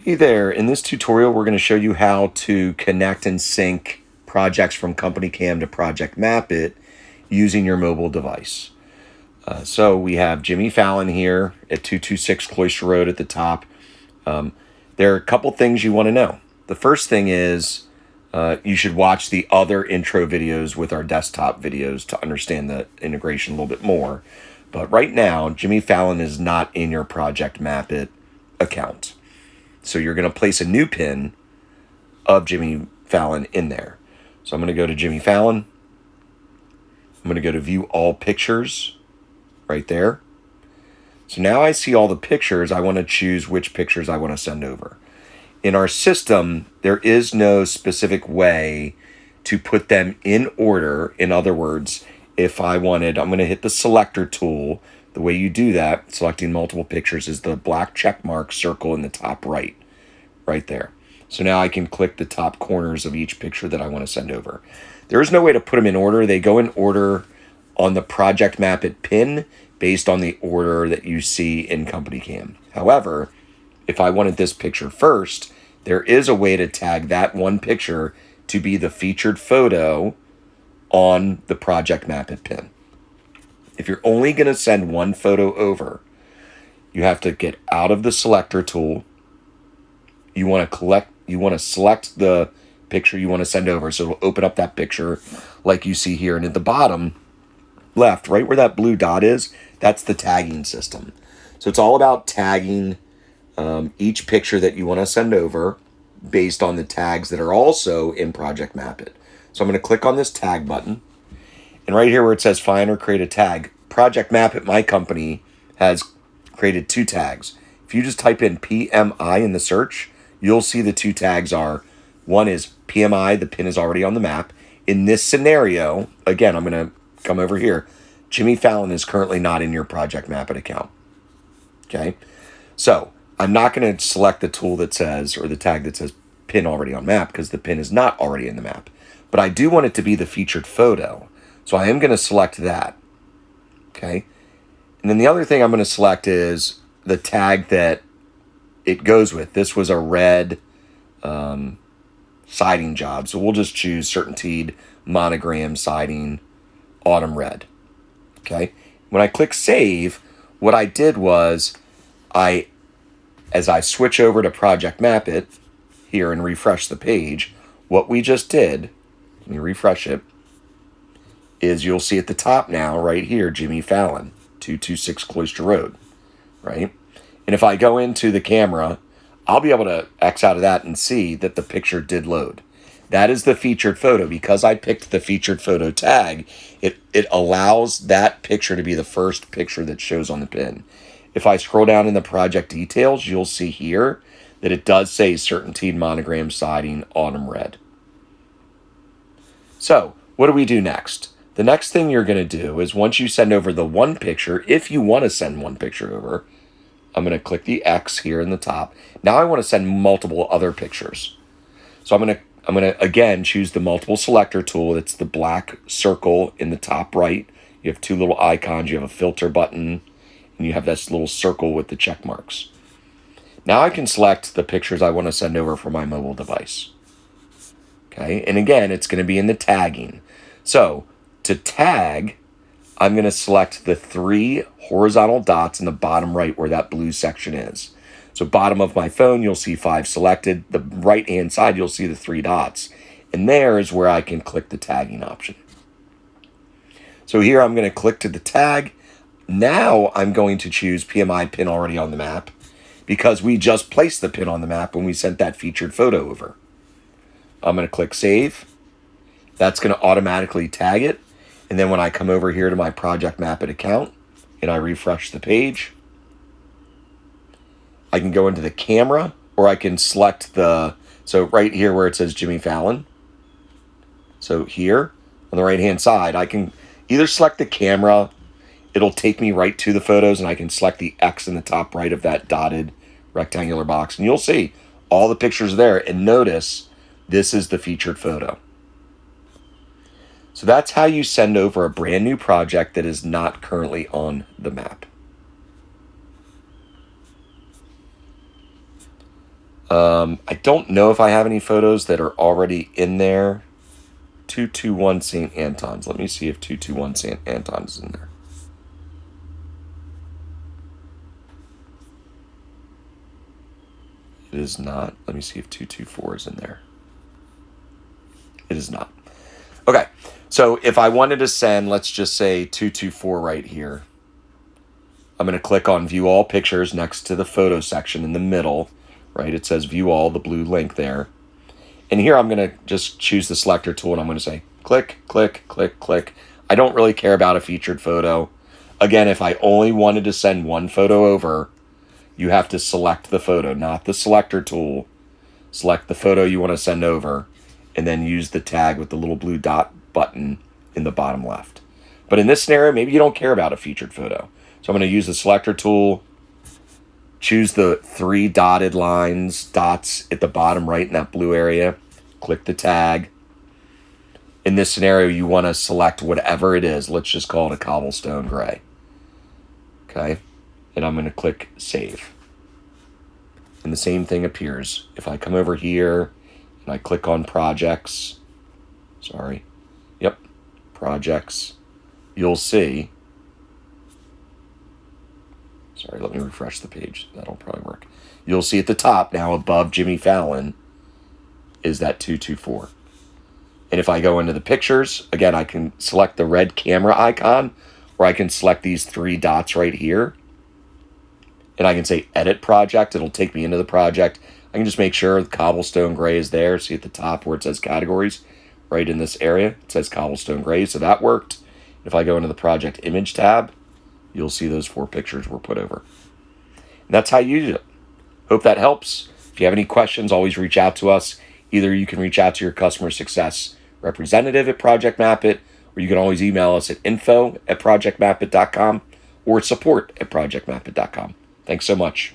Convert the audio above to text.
Hey there, in this tutorial we're going to show you how to connect and sync projects from CompanyCam to Project Map It using your mobile device. So we have Jimmy Fallon here at 226 Cloister Road at the top. There are a couple things you want to know. The first thing is you should watch the other intro videos with our desktop videos to understand the integration a little bit more. But right now, Jimmy Fallon is not in your Project Map It account. So you're going to place a new pin of Jimmy Fallon in there. So I'm going to go to Jimmy Fallon. I'm going to go to view all pictures right there. So now I see all the pictures. I want to choose which pictures I want to send over. In our system, there is no specific way to put them in order. In other words, if I wanted, I'm going to hit the selector tool. The way you do that, selecting multiple pictures, is the black check mark circle in the top right there. So now I can click the top corners of each picture that I want to send over. There is no way to put them in order. They go in order on the Project Map It pin based on the order that you see in CompanyCam. However, if I wanted this picture first, there is a way to tag that one picture to be the featured photo on the Project Map It pin. If you're only going to send one photo over, you have to get out of the selector tool. You want to select the picture you want to send over. So it'll open up that picture like you see here. And at the bottom left, right where that blue dot is, that's the tagging system. So it's all about tagging each picture that you want to send over based on the tags that are also in Project Map It. So I'm going to click on this tag button. And right here where it says find or create a tag, Project Map It, my company, has created two tags. If you just type in PMI in the search, you'll see the two tags are, one is PMI, the pin is already on the map. In this scenario, again, I'm going to come over here. Jimmy Fallon is currently not in your Project Map It account. Okay? So I'm not going to select the tool that says, or the tag that says pin already on map, because the pin is not already in the map. But I do want it to be the featured photo. So I am going to select that. Okay? And then the other thing I'm going to select is the tag that it goes with. This was a red siding job. So we'll just choose Certainteed Monogram Siding Autumn Red. Okay? When I click Save, what I did was as I switch over to Project Map It here and refresh the page, what we just did, let me refresh it, is you'll see at the top now, right here, Jimmy Fallon, 226 Cloister Road, right? And if I go into the camera, I'll be able to X out of that and see that the picture did load. That is the featured photo. Because I picked the featured photo tag, it allows that picture to be the first picture that shows on the pin. If I scroll down in the project details, you'll see here that it does say Certainteed Monogram Siding Autumn Red. So what do we do next? The next thing you're going to do is once you send over the one picture, if you want to send one picture over, I'm going to click the X here in the top. Now I want to send multiple other pictures. So I'm going to again choose the multiple selector tool. It's the black circle in the top right. You have two little icons. You have a filter button, and you have this little circle with the check marks. Now I can select the pictures I want to send over from my mobile device. Okay, and again, it's going to be in the tagging. So to tag, I'm going to select the three horizontal dots in the bottom right where that blue section is. So bottom of my phone, you'll see 5 selected. The right-hand side, you'll see the 3 dots. And there is where I can click the tagging option. So here I'm going to click to the tag. Now I'm going to choose PMI pin already on the map because we just placed the pin on the map when we sent that featured photo over. I'm going to click Save. That's going to automatically tag it. And then when I come over here to my Project Map It account and I refresh the page, I can go into the camera, or I can select so right here where it says Jimmy Fallon. So here on the right-hand side, I can either select the camera. It'll take me right to the photos, and I can select the X in the top right of that dotted rectangular box. And you'll see all the pictures there. And notice this is the featured photo. So that's how you send over a brand new project that is not currently on the map. I don't know if I have any photos that are already in there. 221 St. Anton's. Let me see if 221 St. Anton's is in there. It is not. Let me see if 224 is in there. It is not. Okay, so if I wanted to send, let's just say 224 right here. I'm going to click on View All Pictures next to the photo section in the middle, right? It says View All, the blue link there. And here I'm going to just choose the selector tool, and I'm going to say click, click, click, click. I don't really care about a featured photo. Again, if I only wanted to send one photo over, you have to select the photo, not the selector tool. Select the photo you want to send over, and then use the tag with the little blue dot button in the bottom left. But in this scenario, maybe you don't care about a featured photo. So I'm going to use the selector tool, choose the 3 dotted lines, dots at the bottom right in that blue area, click the tag. In this scenario, you want to select whatever it is. Let's just call it a cobblestone gray. Okay, and I'm going to click Save. And the same thing appears. If I come over here and I click on Projects, Projects, you'll see, let me refresh the page. That'll probably work. You'll see at the top now above Jimmy Fallon is that 224. And if I go into the pictures, again, I can select the red camera icon, or I can select these 3 dots right here. And I can say Edit Project. It'll take me into the project. I can just make sure the cobblestone gray is there. See at the top where it says categories, right in this area, it says cobblestone gray. So that worked. If I go into the project image tab, you'll see those 4 pictures were put over. And that's how you use it. Hope that helps. If you have any questions, always reach out to us. Either you can reach out to your customer success representative at Project Mapit, or you can always email us at info@projectmapit.com or support@projectmapit.com. Thanks so much.